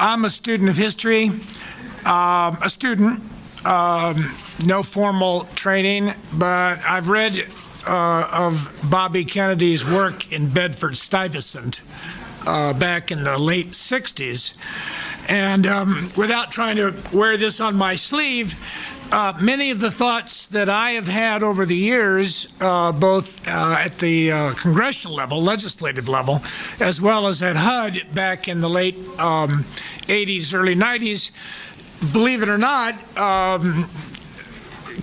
I'm a student of history, no formal training, but I've read of Bobby Kennedy's work in Bedford-Stuyvesant back in the late 60s. And without trying to wear this on my sleeve, many of the thoughts that I have had over the years, both at the congressional level, legislative level, as well as at HUD back in the late 80s, early 90s, believe it or not,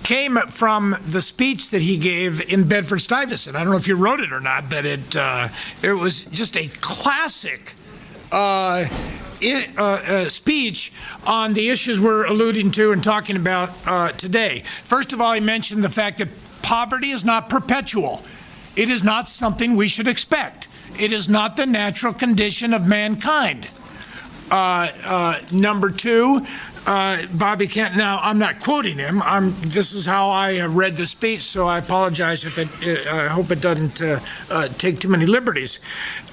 came from the speech that he gave in Bedford-Stuyvesant. I don't know if you wrote it or not, but it was just a classic speech on the issues we're alluding to and talking about today. First of all, he mentioned the fact that poverty is not perpetual. It is not something we should expect. It is not the natural condition of mankind. Number two, Bobby Kent, now I'm not quoting him, this is how I have read the speech, so I apologize if I hope it doesn't take too many liberties.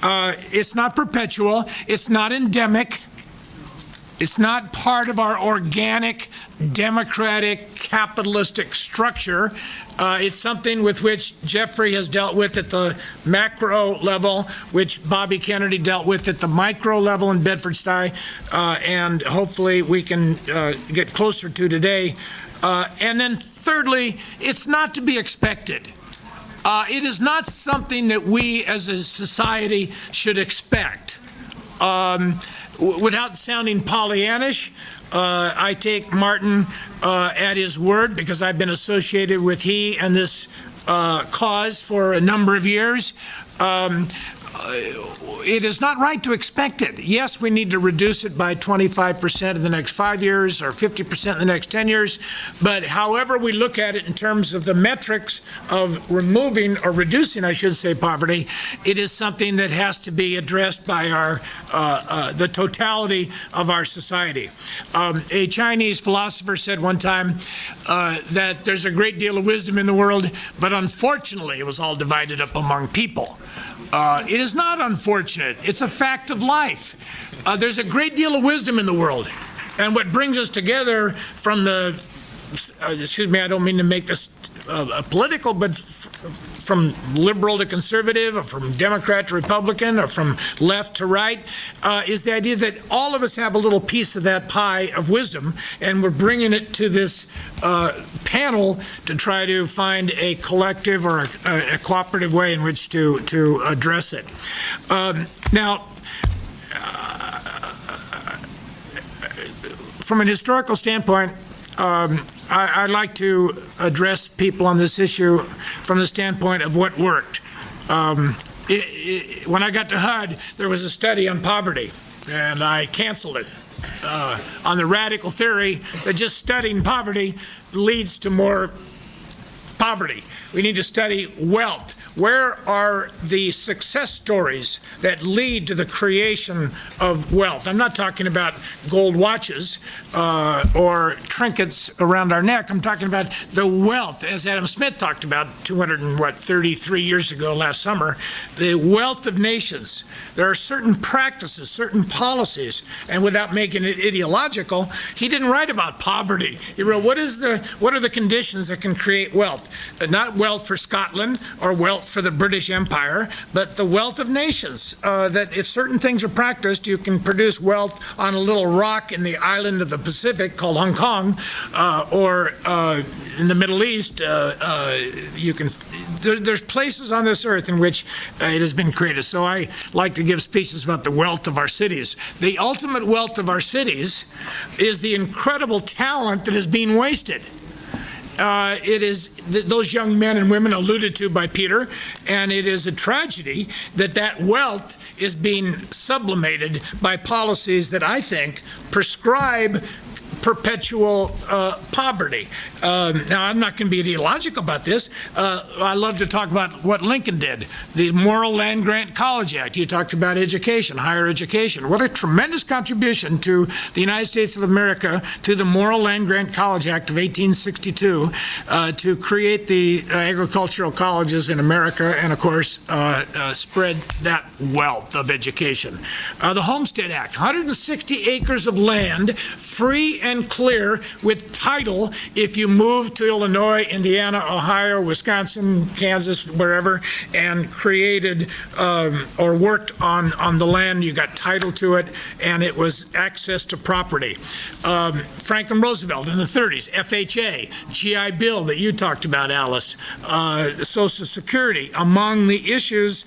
It's not perpetual, it's not endemic, it's not part of our organic, democratic, capitalistic structure. It's something with which Jeffrey has dealt with at the macro level, which Bobby Kennedy dealt with at the micro level in Bedford-Stuy, and hopefully we can get closer to today. And then thirdly, it's not to be expected. It is not something that we as a society should expect. Without sounding Pollyannish, I take Martin at his word because I've been associated with he and this cause for a number of years. It is not right to expect it. Yes, we need to reduce it by 25% in the next 5 years or 50% in the next 10 years. But however we look at it in terms of the metrics of removing or reducing, I should say, poverty, it is something that has to be addressed by our the totality of our society. A Chinese philosopher said one time that there's a great deal of wisdom in the world, but unfortunately it was all divided up among people. It is not unfortunate. It's a fact of life. There's a great deal of wisdom in the world. And what brings us together from the, excuse me, I don't mean to make this political, but from liberal to conservative, or from Democrat to Republican, or from left to right, is the idea that all of us have a little piece of that pie of wisdom, and we're bringing it to this panel to try to find a collective or a cooperative way in which to address it. Now, from an historical standpoint, I'd like to address people on this issue from the standpoint of what worked. When I got to HUD, there was a study on poverty, and I canceled it on the radical theory that just studying poverty leads to more poverty. We need to study wealth. Where are the success stories that lead to the creation of wealth? I'm not talking about gold watches or trinkets around our neck. I'm talking about the wealth, as Adam Smith talked about 33 years ago last summer, the wealth of nations. There are certain practices, certain policies, and without making it ideological, he didn't write about poverty. He wrote, what are the conditions that can create wealth? Not wealth for Scotland or wealth for the British Empire, but the wealth of nations, that if certain things are practiced, you can produce wealth on a little rock in the island of the Pacific called Hong Kong, or in the Middle East, there's places on this earth in which it has been created. So I like to give speeches about the wealth of our cities. The ultimate wealth of our cities is the incredible talent that is being wasted. It is those young men and women alluded to by Peter, and it is a tragedy that that wealth is being sublimated by policies that I think prescribe perpetual poverty. Now, I'm not going to be ideological about this. I love to talk about what Lincoln did. The Morrill Land Grant College Act. You talked about education, higher education. What a tremendous contribution to the United States of America to the Morrill Land Grant College Act of 1862 to create the agricultural colleges in America and, of course, spread that wealth of education. The Homestead Act, 160 acres of land, free and clear with title if you move to Illinois, Indiana, Ohio, Wisconsin, Kansas, wherever, and created or worked on the land. You got title to it, and it was access to property. Franklin Roosevelt in the 30s, FHA, GI Bill that you talked about, Alice, Social Security, among the issues